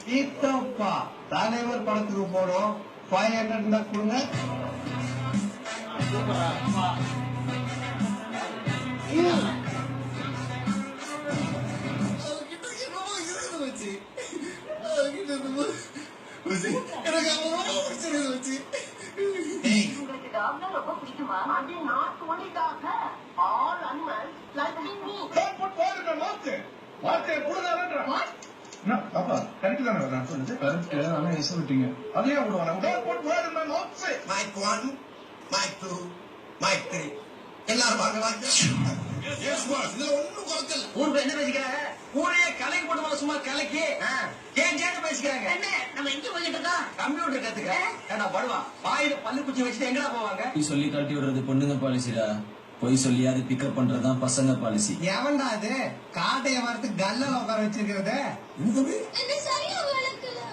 கீதப்பா தலைவர் படத்துக்கு போடும் 500 தான் கொடுங்க. ரொம்ப பிடிக்குமா? எல்லாரும் ஊருக்கு என்ன பேசிக்கிறாங்க? ஊரே கலைக்கு போட்டு சும்மா கலைக்கு பேசிக்கிறாங்க. நம்ம எங்க போயிட்டு இருக்கோம்? கம்ப்யூட்டர் கத்துக்க ஏன்னா படுவா வாயில பல்லு குச்சி வச்சுட்டு எங்கடா போவாங்க? சொல்லி கழட்டி விடுறது பொண்ணுங்க பாலிசிடா. பொய் சொல்லியாவது பிக்கப் பண்றதுதான் பசங்க பாலிசி. எவன்டா அது காட்டைய வரத்துக்கு கல்ல உட்கார வச்சிருக்கிறது? நிகழ்ச்சியை வழங்கியோர்